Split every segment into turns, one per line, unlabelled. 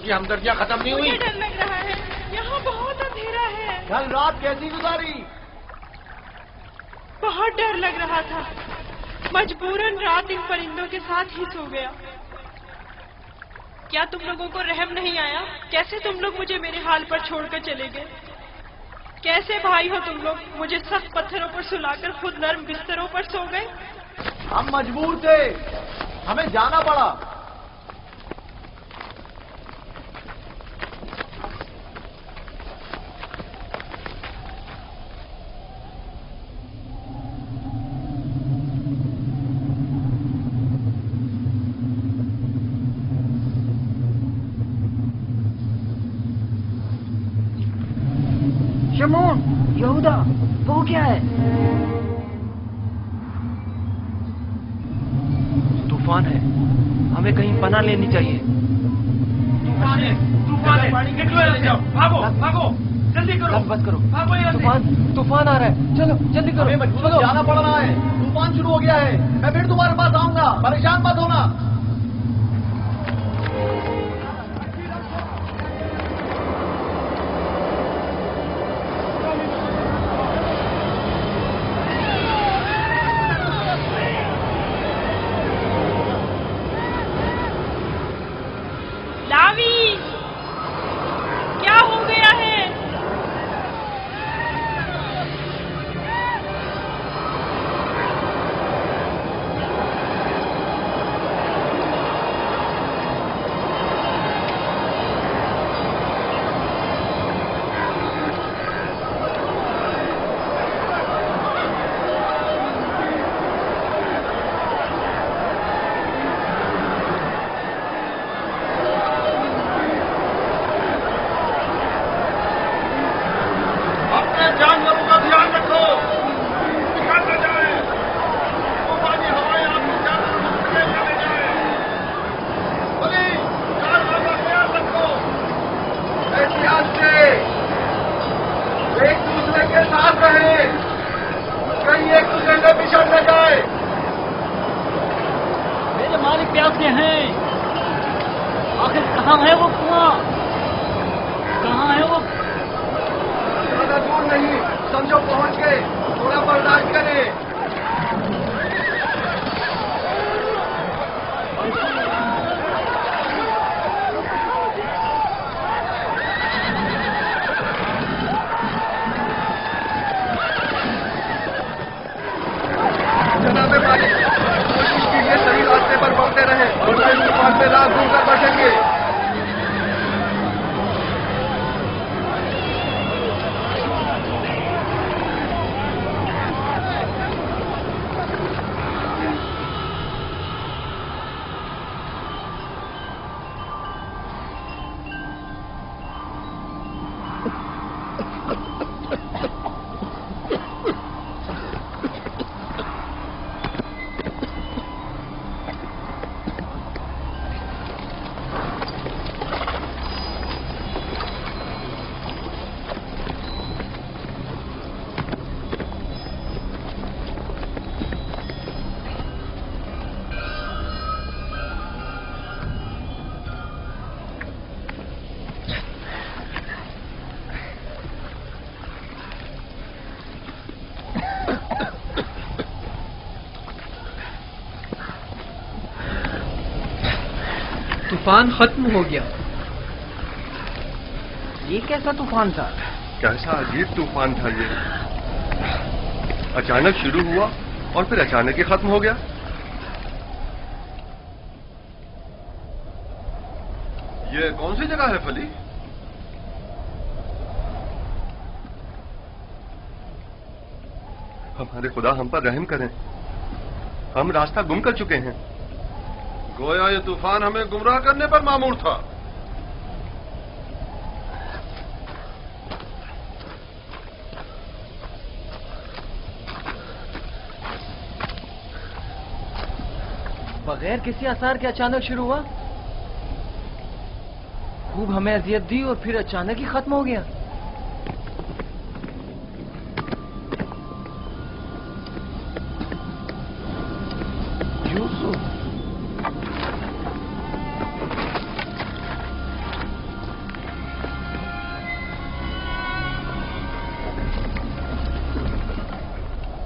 کی ہمدردیاں ختم نہیں ہوئی؟
مجھے ڈر لگ رہا ہے، یہاں بہت اندھیرا ہے۔
کل رات کیسی گزاری؟
بہت ڈر لگ رہا تھا، مجبوراً رات ان پرندوں کے ساتھ ہی سو گیا۔ کیا تم لوگوں کو رحم نہیں آیا؟ کیسے تم لوگ مجھے میرے حال پر چھوڑ کر چلے گئے؟ کیسے بھائی ہو تم لوگ؟ مجھے سخت پتھروں پر سلا کر خود نرم بستروں پر سو گئے۔
ہم مجبور تھے، ہمیں جانا پڑا۔
شمعون، یہودا، وہ کیا ہے؟
طوفان ہے، ہمیں کہیں پناہ لینی چاہیے۔
طوفان ہے، طوفان ہے، نکلو یہاں سے، بھاگو بھاگو، جلدی کرو،
بس کرو،
بھاگو یہاں سے۔
طوفان آ رہا ہے، چلو جلدی کرو،
ہمیں مجبور جانا پڑ رہا ہے، طوفان شروع ہو گیا ہے۔ میں پھر تمہارے پاس آؤں گا، پریشان مت ہونا۔
لاوی، کیا ہو گیا ہے؟
اپنے جانوروں کا دھیان رکھو، نکل نہ جائے، طوفانی ہوائیں آپ کے جانوروں کو سمیٹ نہ لے جائیں۔ بولی، جانوروں کا خیال رکھو، احتیاط سے، ایک دوسرے کے ساتھ رہیں، کہیں ایک دوسرے سے بچھڑ نہ جائے۔
میرے مالک پیاسے ہیں، آخر کہاں ہے وہ کنواں؟ کہاں ہے وہ؟
زیادہ دور نہیں، سمجھو پہنچ گئے، تھوڑا برداشت کریں۔ جناب مالک، کوشش کیجیے صحیح راستے پر بڑھتے رہیں اور اس طوفان سے راہ ڈھونڈ کر بچیں گے۔
طوفان ختم ہو گیا۔ یہ کیسا طوفان تھا؟
کیسا عجیب طوفان تھا یہ، اچانک شروع ہوا اور پھر اچانک ہی ختم ہو گیا۔ یہ کون سی جگہ ہے فلی؟ ہمارے خدا ہم پر رحم کریں، ہم راستہ گم کر چکے ہیں۔
گویا یہ طوفان ہمیں گمراہ کرنے پر مامور تھا۔
بغیر کسی آثار کے اچانک شروع ہوا، خوب ہمیں اذیت دی اور پھر اچانک ہی ختم ہو گیا۔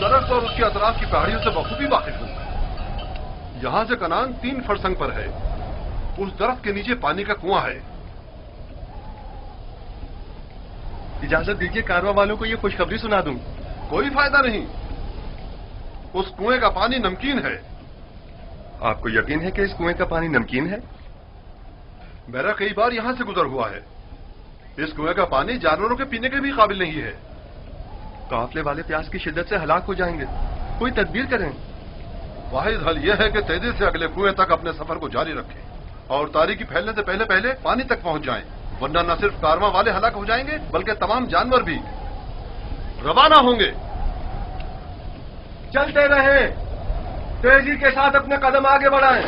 درخت اور اس کے اطراف کی پہاڑیوں سے بخوبی واقف ہوں. یہاں سے کنان 3 فرسنگ پر ہے. اس درخت کے نیچے پانی کا کنواں ہے.
اجازت دیجیے کارواں والوں کو یہ خوشخبری سنا دوں.
کوئی فائدہ نہیں. اس کنویں کا پانی نمکین ہے.
آپ کو یقین ہے کہ اس کنویں کا پانی نمکین ہے؟
میرا کئی بار یہاں سے گزر ہوا ہے. اس کنویں کا پانی جانوروں کے پینے کے بھی قابل نہیں ہے.
قافلے والے پیاس کی شدت سے ہلاک ہو جائیں گے. کوئی تدبیر کریں.
واحد حل یہ ہے کہ تیزی سے اگلے کنویں تک اپنے سفر کو جاری رکھیں اور تاریکی پھیلنے سے پہلے پہلے پانی تک پہنچ جائیں، ورنہ نہ صرف کارواں والے ہلاک ہو جائیں گے بلکہ تمام جانور بھی. روانہ ہوں گے.
چلتے رہیں، تیزی کے ساتھ اپنے قدم آگے بڑھائیں.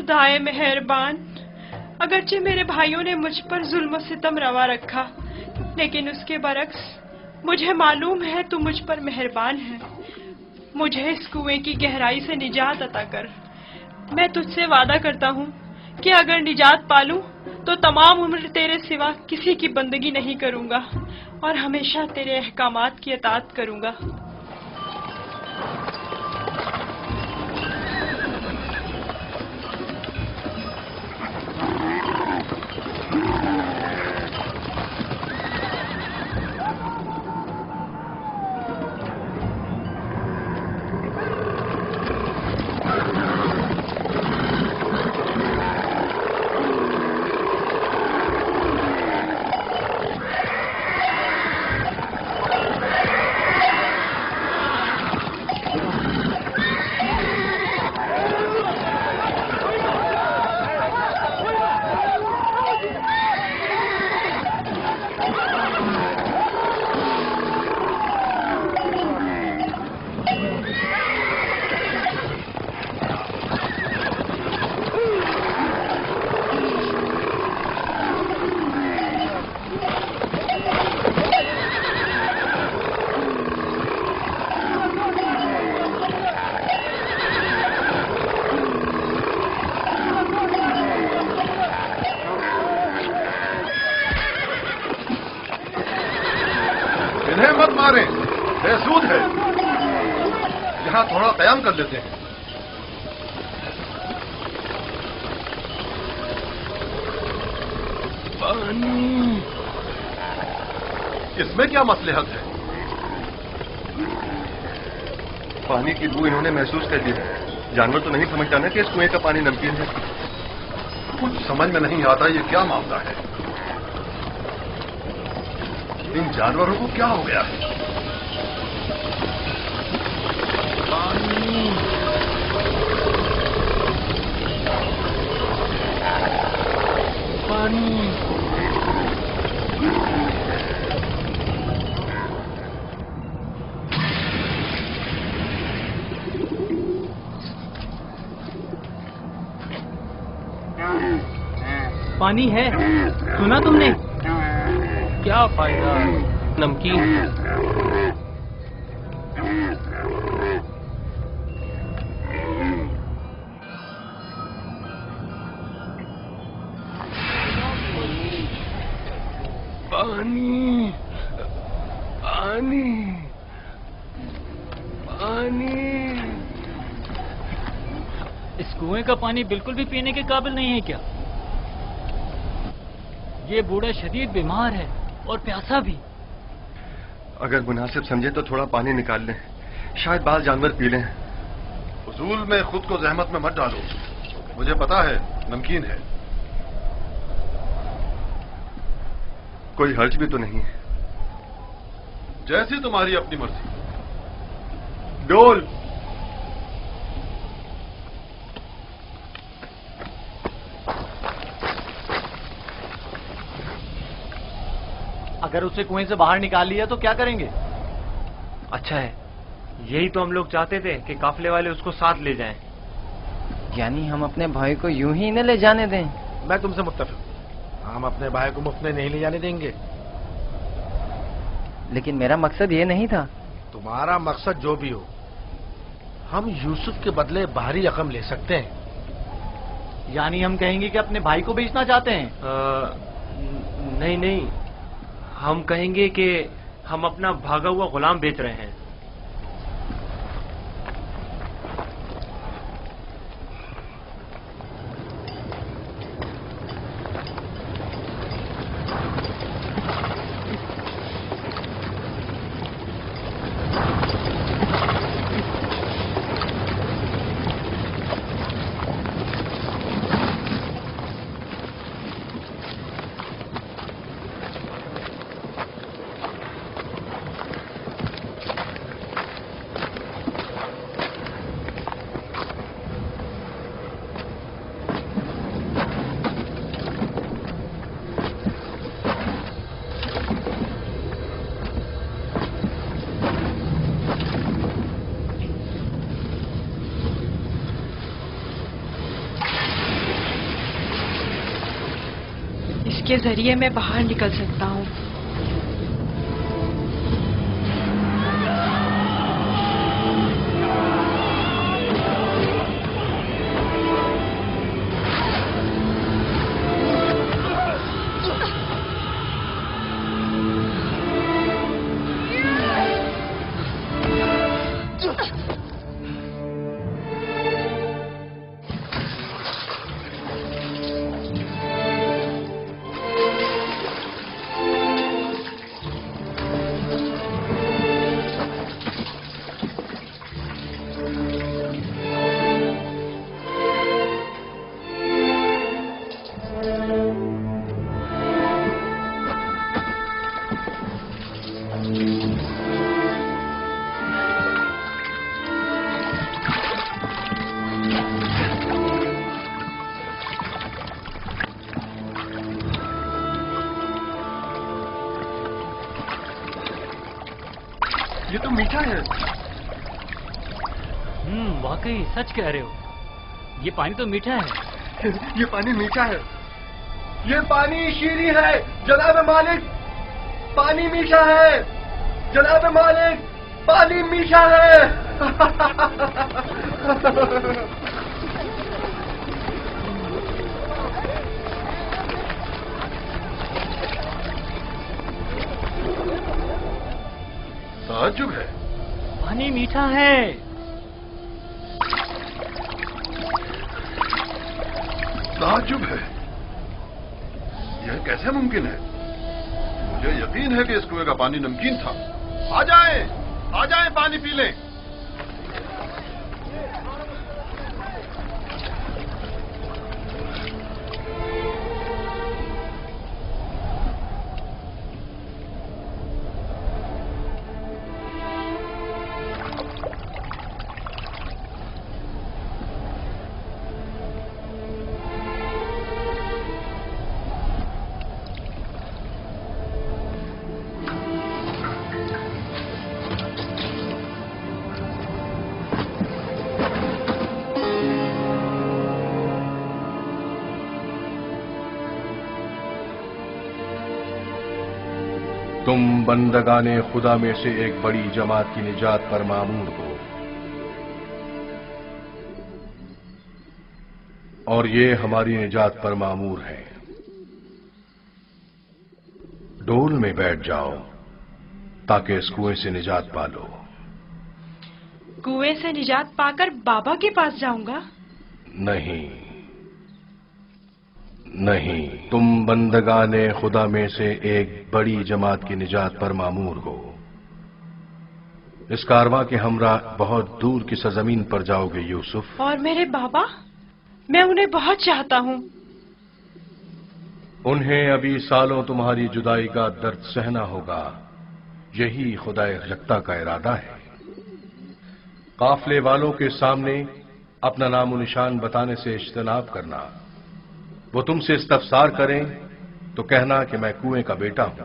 خدائے مہربان، اگرچہ میرے بھائیوں نے مجھ پر ظلم و ستم روا رکھا، لیکن اس کے برعکس مجھے معلوم ہے تو مجھ پر مہربان ہے. مجھے اس کنویں کی گہرائی سے نجات عطا کر. میں تجھ سے وعدہ کرتا ہوں کہ اگر نجات پالوں تو تمام عمر تیرے سوا کسی کی بندگی نہیں کروں گا اور ہمیشہ تیرے احکامات کی اطاعت کروں گا.
انہیں مت ماریں، بے سود ہے. یہاں تھوڑا قیام کر لیتے ہیں.
پانی.
اس میں کیا مصلحت ہے؟
پانی کی بو انہوں نے محسوس کر لی ہے. جانور تو نہیں سمجھتا نا کہ اس کنویں کا پانی نمکین ہے.
کچھ سمجھ میں نہیں آتا یہ کیا معاملہ ہے. ان جانوروں کو کیا ہو گیا ہے؟
پانی. پانی.
پانی ہے، سنا تم نے؟ کیا فائدہ، نمکین ہے.
پانی. پانی. پانی.
اس کنویں کا پانی بالکل بھی پینے کے قابل نہیں ہے کیا؟ یہ بوڑھا شدید بیمار ہے اور پیاسا بھی.
اگر مناسب سمجھے تو تھوڑا پانی نکال لیں، شاید بعض جانور پی لیں.
فضول میں خود کو زحمت میں مت ڈالو، مجھے پتا ہے نمکین ہے.
کوئی حرج بھی تو نہیں ہے.
جیسی تمہاری اپنی مرضی.
ڈول.
اگر اسے کنویں سے باہر نکال لیا تو کیا کریں گے؟
اچھا ہے، یہی تو ہم لوگ چاہتے تھے کہ قافلے والے اس کو ساتھ لے جائیں۔
یعنی ہم اپنے بھائی کو یوں ہی نہ لے جانے دیں؟
میں تم سے متفق، ہم اپنے بھائی کو مفت میں نہیں لے جانے دیں گے۔
لیکن میرا مقصد یہ نہیں تھا۔
تمہارا مقصد جو بھی ہو، ہم یوسف کے بدلے باہری رقم لے سکتے ہیں۔
یعنی ہم کہیں گے کہ اپنے بھائی کو بیچنا چاہتے ہیں؟
نہیں نہیں، ہم کہیں گے کہ ہم اپنا بھاگا ہوا غلام بیچ رہے ہیں۔
کے ذریعے میں باہر نکل سکتا ہوں۔
یہ تو میٹھا ہے۔
واقعی سچ کہہ رہے ہو، یہ پانی تو میٹھا ہے۔
یہ پانی میٹھا ہے، یہ پانی شیریں ہے جناب مالک، پانی میٹھا ہے جناب مالک، پانی میٹھا ہے۔
تعجب ہے،
پانی میٹھا ہے۔
تعجب ہے، یہ کیسے ممکن ہے؟ مجھے یقین ہے کہ اس کنویں کا پانی نمکین تھا۔
آ جائیں، آ جائیں، پانی پی لیں۔
تم بندگان خدا میں سے ایک بڑی جماعت کی نجات پر مامور ہو، اور یہ ہماری نجات پر مامور ہے۔ ڈول میں بیٹھ جاؤ تاکہ اس کنویں سے نجات پا لو۔
کنویں سے نجات پا کر بابا کے پاس جاؤں گا؟
نہیں نہیں، تم بندگان خدا میں سے ایک بڑی جماعت کی نجات پر مامور ہو۔ اس کارواں کے ہمراہ بہت دور کی سرزمین پر جاؤ گے یوسف۔
اور میرے بابا؟ میں انہیں بہت چاہتا ہوں۔
انہیں ابھی سالوں تمہاری جدائی کا درد سہنا ہوگا، یہی خدا یکتا کا ارادہ ہے۔ قافلے والوں کے سامنے اپنا نام و نشان بتانے سے اجتناب کرنا۔ وہ تم سے استفسار کریں تو کہنا کہ میں کنویں کا بیٹا ہوں۔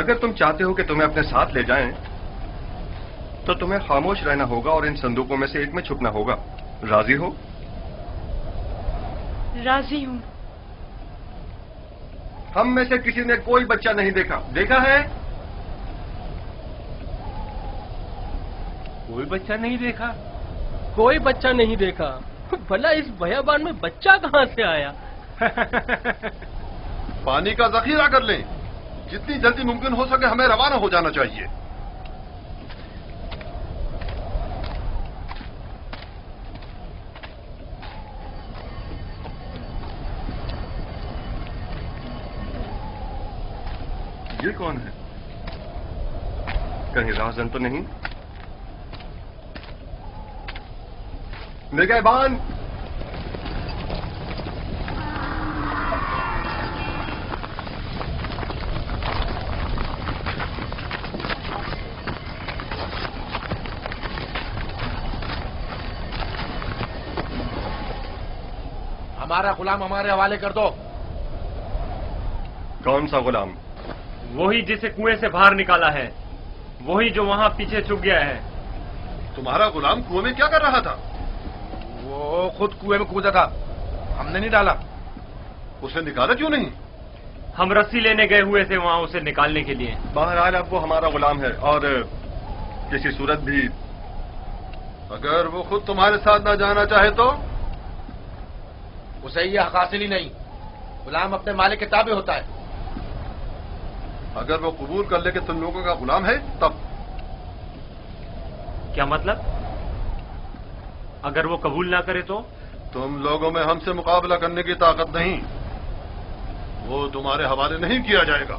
اگر تم چاہتے ہو کہ تمہیں اپنے ساتھ لے جائیں تو تمہیں خاموش رہنا ہوگا اور ان صندوقوں میں سے ایک میں چھپنا ہوگا. راضی ہو؟
راضی ہوں.
ہم میں سے کسی نے کوئی بچہ نہیں دیکھا. دیکھا ہے؟
کوئی بچہ نہیں دیکھا. کوئی بچہ نہیں دیکھا. بھلا اس بیابان میں بچہ کہاں سے آیا؟
پانی کا ذخیرہ کر لیں. جتنی جلدی ممکن ہو سکے ہمیں روانہ ہو جانا چاہیے.
یہ کون ہے؟ کہیں راہزن تو نہیں؟ نگہبان!
ہمارا غلام ہمارے حوالے کر دو.
کون سا غلام؟
وہی جسے کنویں سے باہر نکالا ہے. وہی جو وہاں پیچھے چھپ گیا ہے.
تمہارا غلام کنویں میں کیا کر رہا تھا؟
وہ خود کنویں میں کودا تھا. ہم نے نہیں ڈالا.
اسے نکالا کیوں نہیں؟
ہم رسی لینے گئے ہوئے تھے وہاں اسے نکالنے کے لیے.
بہرحال اب وہ ہمارا غلام ہے اور کسی صورت بھی
اگر وہ خود تمہارے ساتھ نہ جانا چاہے تو؟
اسے یہ حق حاصل ہی نہیں. غلام اپنے مالک کے تابع ہوتا ہے.
اگر وہ قبول کر لے کہ تم لوگوں کا غلام ہے تب؟
کیا مطلب؟ اگر وہ قبول نہ کرے تو؟
تم لوگوں میں ہم سے مقابلہ کرنے کی طاقت نہیں. وہ تمہارے حوالے نہیں کیا جائے گا.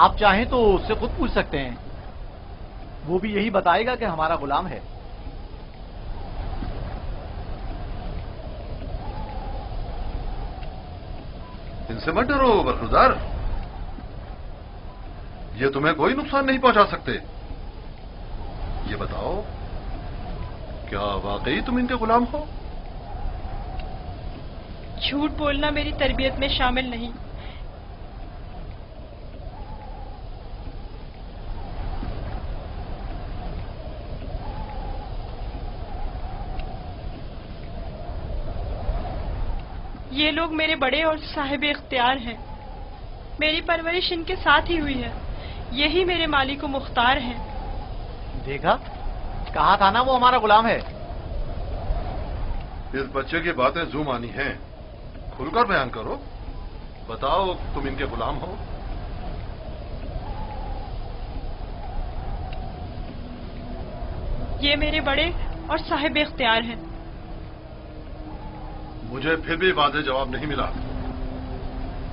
آپ چاہیں تو اس سے خود پوچھ سکتے ہیں. وہ بھی یہی بتائے گا کہ ہمارا غلام ہے.
ان سے مت ڈرو برخوردار. یہ تمہیں کوئی نقصان نہیں پہنچا سکتے. یہ بتاؤ کیا واقعی تم ان کے غلام ہو؟
جھوٹ بولنا میری تربیت میں شامل نہیں. یہ لوگ میرے بڑے اور صاحب اختیار ہیں. میری پرورش ان کے ساتھ ہی ہوئی ہے. یہی میرے مالک و مختار ہیں.
دیکھا؟ کہا تھا نا وہ ہمارا غلام ہے.
اس بچے کی باتیں زو مانی ہیں. کھل کر بیان کرو. بتاؤ تم ان کے غلام ہو؟
یہ میرے بڑے اور صاحب اختیار ہیں.
مجھے پھر بھی واضح جواب نہیں ملا.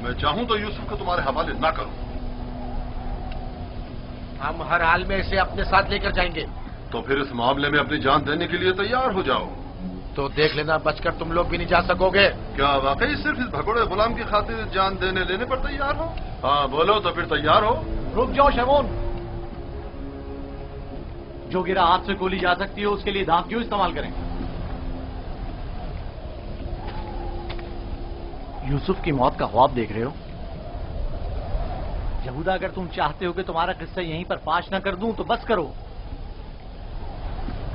میں چاہوں تو یوسف کو تمہارے حوالے نہ کروں.
ہم ہر حال میں اسے اپنے ساتھ لے کر جائیں گے.
تو پھر اس معاملے میں اپنی جان دینے کے لیے تیار ہو جاؤ.
تو دیکھ لینا بچ کر تم لوگ بھی نہیں جا سکو گے.
کیا واقعی صرف اس بھگوڑے غلام کی خاطر جان دینے لینے پر تیار ہو؟ ہاں بولو تو پھر تیار ہو.
رک جاؤ شمون. جو گرا ہاتھ سے گولی جا سکتی ہے اس کے لیے دانت کیوں استعمال کریں؟ یوسف کی موت کا خواب دیکھ رہے ہو؟ یہودا اگر تم چاہتے ہو کہ تمہارا قصہ یہیں پر فاش نہ کر دوں تو بس کرو.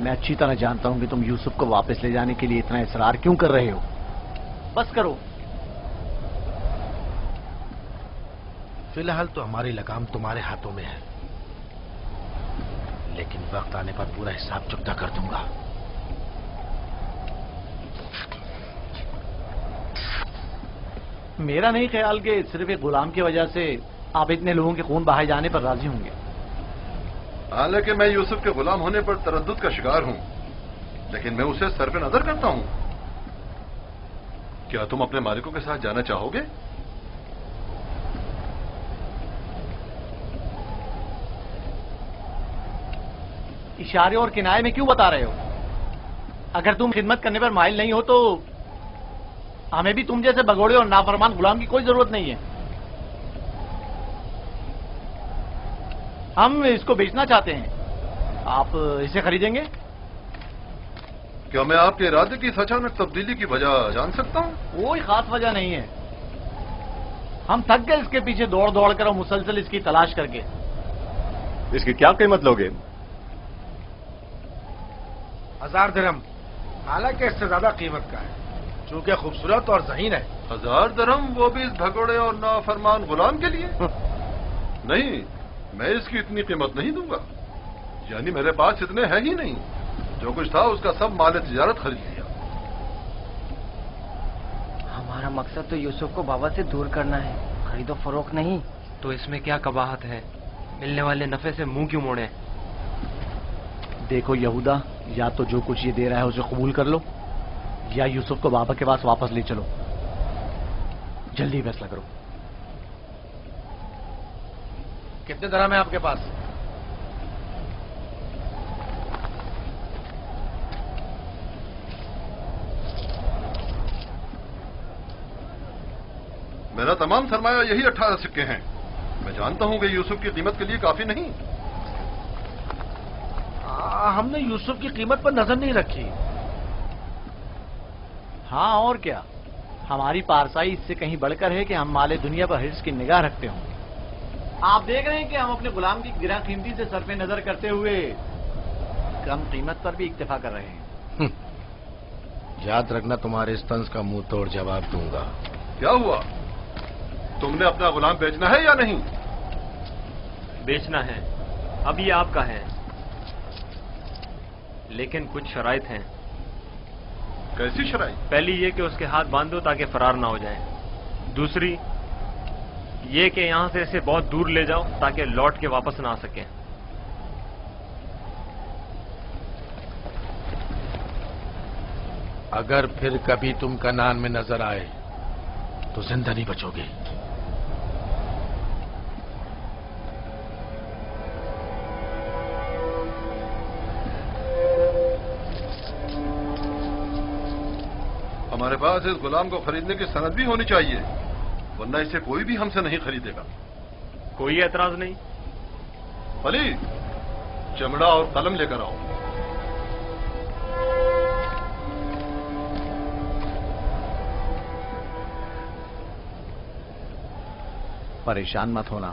میں اچھی طرح جانتا ہوں کہ تم یوسف کو واپس لے جانے کے لیے اتنا اصرار کیوں کر رہے ہو. بس کرو.
فی الحال تو ہماری لگام تمہارے ہاتھوں میں ہے، لیکن وقت آنے پر پورا حساب چکتا کر دوں گا.
میرا نہیں خیال کہ صرف ایک غلام کی وجہ سے آپ اتنے لوگوں کے خون بہائے جانے پر راضی ہوں گے.
حالانکہ میں یوسف کے غلام ہونے پر تردد کا شکار ہوں، لیکن میں اسے سر پہ نظر کرتا ہوں. کیا تم اپنے مالکوں کے ساتھ جانا چاہو گے؟
اشارے اور کنائے میں کیوں بتا رہے ہو؟ اگر تم خدمت کرنے پر مائل نہیں ہو تو ہمیں بھی تم جیسے بگوڑے اور نافرمان غلام کی کوئی ضرورت نہیں ہے. ہم اس کو بیچنا چاہتے ہیں. آپ اسے خریدیں گے؟
کیا میں آپ کے ارادے کی اس اچانک تبدیلی کی وجہ جان سکتا ہوں؟
کوئی خاص وجہ نہیں ہے. ہم تھک گئے اس کے پیچھے دوڑ دوڑ کر اور مسلسل اس کی تلاش کر کے.
اس کی کیا قیمت لوگے؟
1000 درہم، حالانکہ اس سے زیادہ قیمت کا ہے چونکہ خوبصورت اور ذہین ہے.
1000 درہم، وہ بھی اس بھگوڑے اور نافرمان غلام کے لیے؟ نہیں، میں اس کی اتنی قیمت نہیں دوں گا. یعنی میرے پاس اتنے ہیں ہی نہیں. جو کچھ تھا اس کا سب مال تجارت خرید لیا.
ہمارا مقصد تو یوسف کو بابا سے دور کرنا ہے، خرید و فروخت نہیں.
تو اس میں کیا قباحت ہے؟ ملنے والے نفع سے منہ کیوں موڑے؟
دیکھو یہودا، یا تو جو کچھ یہ دے رہا ہے اسے قبول کر لو، یا یوسف کو بابا کے پاس واپس لے چلو. جلدی فیصلہ کرو.
کتنے درہم ہے آپ کے پاس؟
میرا تمام سرمایہ یہی 18 سکے ہیں. میں جانتا ہوں کہ یوسف کی قیمت کے لیے کافی نہیں.
ہم نے یوسف کی قیمت پر نظر نہیں رکھی.
ہاں اور کیا، ہماری پارسائی اس سے کہیں بڑھ کر ہے کہ ہم مال دنیا پر حرص کی نگاہ رکھتے ہوں. آپ دیکھ رہے ہیں کہ ہم اپنے غلام کی گراں قیمتی سے صرف نظر کرتے ہوئے کم قیمت پر بھی اکتفا کر رہے ہیں.
یاد رکھنا، تمہارے اس طنز کا منہ توڑ جواب دوں گا.
کیا ہوا؟ تم نے اپنا غلام بیچنا ہے یا نہیں؟
بیچنا ہے، اب یہ آپ کا ہے، لیکن کچھ شرائط ہیں.
کیسی شرائط؟
پہلی یہ کہ اس کے ہاتھ باندھ دو تاکہ فرار نہ ہو جائے. دوسری یہ کہ یہاں سے اسے بہت دور لے جاؤ تاکہ لوٹ کے واپس نہ آ سکے.
اگر پھر کبھی تم کنعان میں نظر آئے تو زندہ نہیں بچو گے.
ہمارے پاس اس غلام کو خریدنے کی سند بھی ہونی چاہیے، ورنہ اسے کوئی بھی ہم سے نہیں خریدے گا.
کوئی اعتراض نہیں؟
علی، چمڑا اور قلم لے کر آؤ.
پریشان مت ہونا،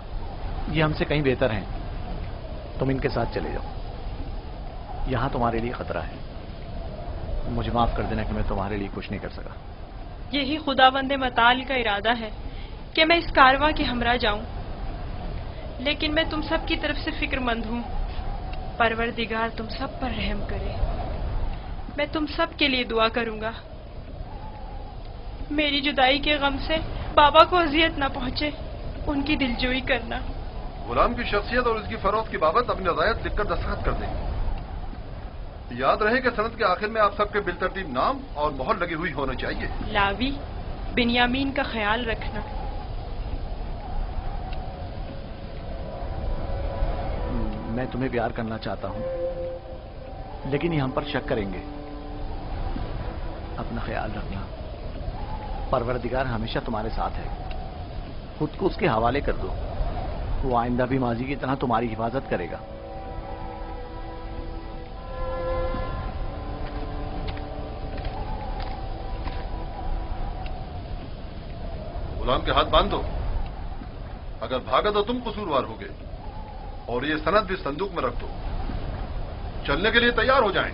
یہ ہم سے کہیں بہتر ہیں. تم ان کے ساتھ چلے جاؤ. یہاں تمہارے لیے خطرہ ہے. مجھے معاف کر دینا کہ میں تمہارے لیے کچھ نہیں کر سکا.
یہی خداوند متعال کا ارادہ ہے کہ میں اس کارواں کے ہمراہ جاؤں، لیکن میں تم سب کی طرف سے فکر مند ہوں. پروردگار تم سب پر رحم کرے. میں تم سب کے لیے دعا کروں گا. میری جدائی کے غم سے بابا کو اذیت نہ پہنچے، ان کی دلجوئی کرنا.
غلام کی شخصیت اور اس کی فروخت کی بابت اپنی رضایت لکھ کر دستخط کر دیں. یاد رہے کہ سند کے آخر میں آپ سب کے بالترتیب نام اور مہر لگی ہوئی ہونا چاہیے.
لاوی، بنیامین کا خیال رکھنا.
میں تمہیں پیار کرنا چاہتا ہوں، لیکن یہ ہم پر شک کریں گے. اپنا خیال رکھنا. پروردگار ہمیشہ تمہارے ساتھ ہے. خود کو اس کے حوالے کر دو. وہ آئندہ بھی ماضی کی طرح تمہاری حفاظت کرے گا.
غلام کے ہاتھ باندھ دو. اگر بھاگا تو تم قصوروار ہوگے، اور یہ سند بھی صندوق میں رکھ دو. چلنے کے لیے تیار ہو جائیں.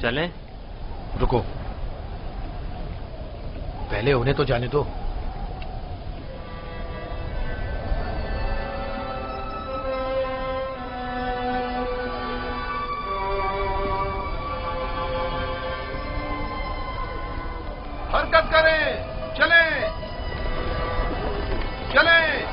چلیں؟
رکو، پہلے انہیں تو جانے دو.
حرکت کریں، چلیں چلیں.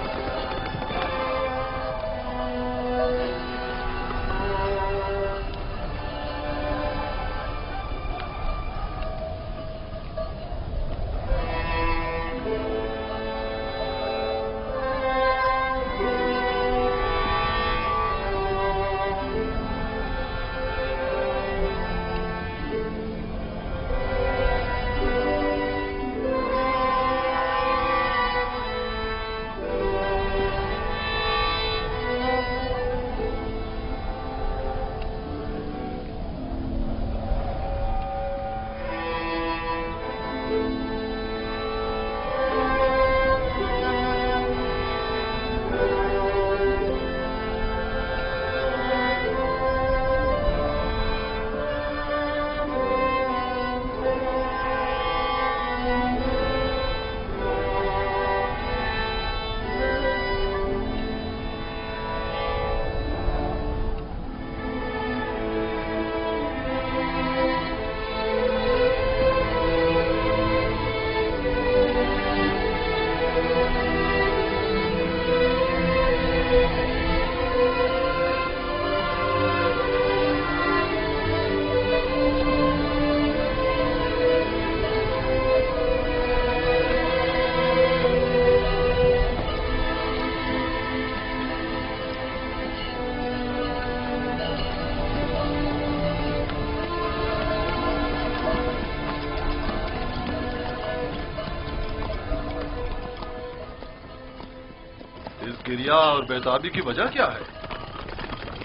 کریا اور بیتابی کی وجہ کیا ہے؟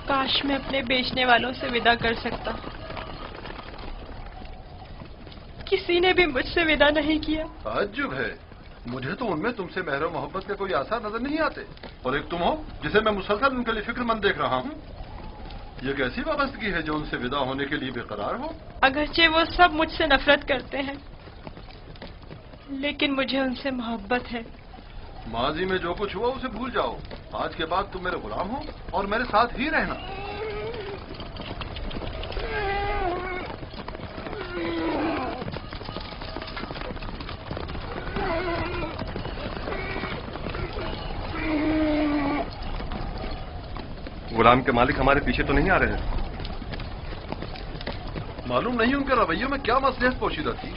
کاش میں اپنے بیچنے والوں سے ودا کر سکتا. کسی نے بھی مجھ سے ودا نہیں کیا.
تعجب ہے، مجھے تو ان میں تم سے مہر و محبت کے کوئی آثار نظر نہیں آتے. اور ایک تم ہو جسے میں مسلسل ان کے لیے فکر مند دیکھ رہا ہوں. یہ کیسی وابستگی ہے جو ان سے ودا ہونے کے لیے بے قرار ہو؟
اگرچہ وہ سب مجھ سے نفرت کرتے ہیں لیکن مجھے ان سے محبت ہے.
ماضی میں جو کچھ ہوا اسے بھول جاؤ. آج کے بعد تم میرے غلام ہو اور میرے ساتھ ہی رہنا.
غلام کے مالک ہمارے پیچھے تو نہیں آ رہے ہیں؟
معلوم نہیں ان کے رویوں میں کیا مصلحت پوشیدہ تھی.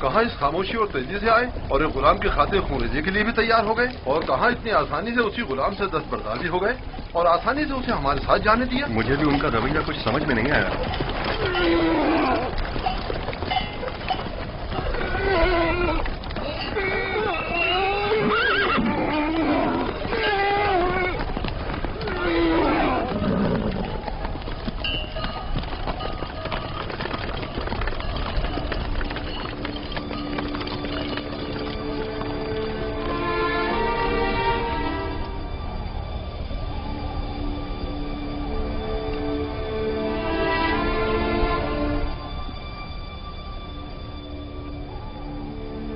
کہاں اس خاموشی اور تیزی سے آئے اور ایک غلام کی خاطر خونریزی کے لیے بھی تیار ہو گئے، اور کہاں اتنی آسانی سے اسی غلام سے دستبردار بھی ہو گئے اور آسانی سے اسے ہمارے ساتھ جانے دیا.
مجھے بھی ان کا رویہ کچھ سمجھ میں نہیں آیا.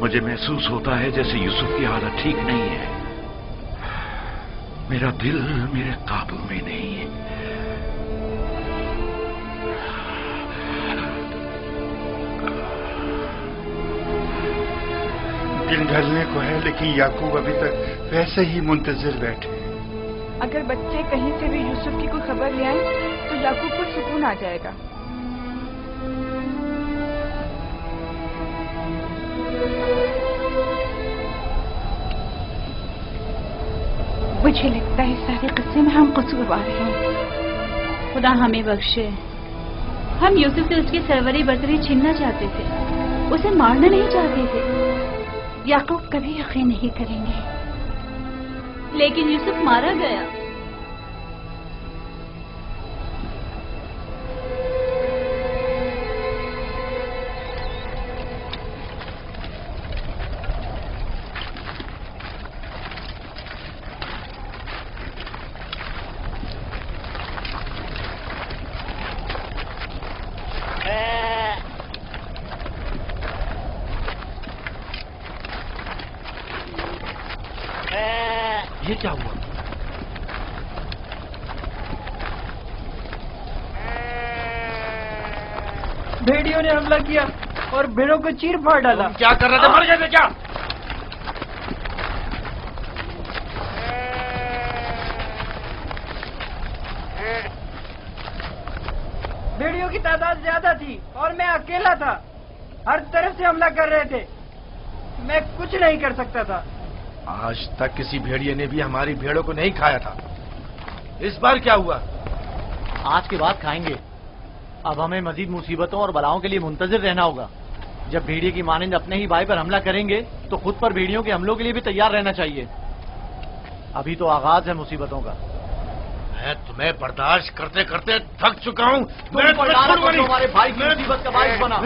مجھے محسوس ہوتا ہے جیسے یوسف کی حالت ٹھیک نہیں ہے. میرا دل میرے قابو میں نہیں ہے.
دن ڈھلنے کو ہے لیکن یعقوب ابھی تک ویسے ہی منتظر بیٹھے.
اگر بچے کہیں سے بھی یوسف کی کوئی خبر لے آئیں تو یعقوب کو سکون آ جائے گا.
مجھے لگتا ہے سارے قصے میں ہم قصوروار ہیں. خدا ہمیں بخشے. ہم یوسف سے اس کی سروری برتری چھیننا چاہتے تھے، اسے مارنا نہیں چاہتے تھے. یعقوب کبھی یقین نہیں کریں گے لیکن یوسف مارا گیا.
یہ کیا ہوا؟ بھیڑیوں نے حملہ کیا اور بھیڑوں کو چیر پھاڑ ڈالا.
کیا کر رہے تھے؟ مر گئے تھے کیا؟
بھیڑیوں کی تعداد زیادہ تھی اور میں اکیلا تھا. ہر طرف سے حملہ کر رہے تھے، میں کچھ نہیں کر سکتا تھا.
آج تک کسی بھیڑیے نے بھی ہماری بھیڑوں کو نہیں کھایا تھا. اس بار کیا ہوا؟
آج کے بعد کھائیں گے. اب ہمیں مزید مصیبتوں اور بلاؤں کے لیے منتظر رہنا ہوگا. جب بھیڑیے کی مانند اپنے ہی بھائی پر حملہ کریں گے تو خود پر بھیڑیوں کے حملوں کے لیے بھی تیار رہنا چاہیے. ابھی تو آغاز ہے مصیبتوں کا.
میں تمہیں برداشت کرتے کرتے تھک چکا ہوں.
ہمارے بھائی کی مصیبت کا باعث بنا.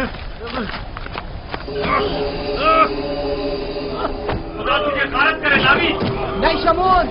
خدا تجھے غارت کرے لاوی.
نہیں شمون.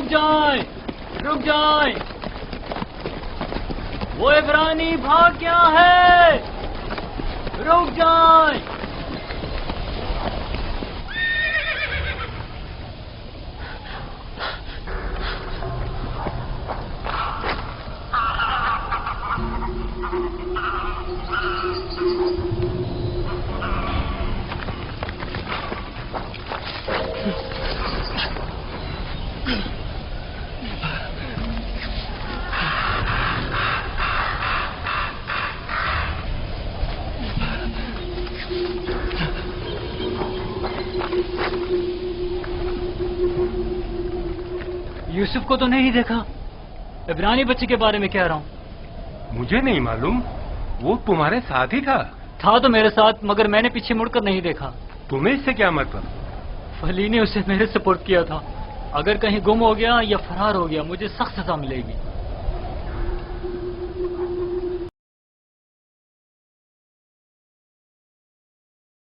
جائیں، رک جائیں، وہ عبرانی بھاگ گیا ہے، رک جائیں۔ یوسف کو تو نہیں دیکھا، عبرانی بچے کے بارے میں کہہ رہا ہوں۔
مجھے نہیں معلوم، وہ تمہارے ساتھ ہی
تھا تو میرے ساتھ، مگر میں نے پیچھے مڑ کر نہیں دیکھا۔
تمہیں اس سے کیا مطلب؟
فلی نے اسے میرے سپورٹ کیا تھا، اگر کہیں گم ہو گیا یا فرار ہو گیا مجھے سخت سزا ملے گی۔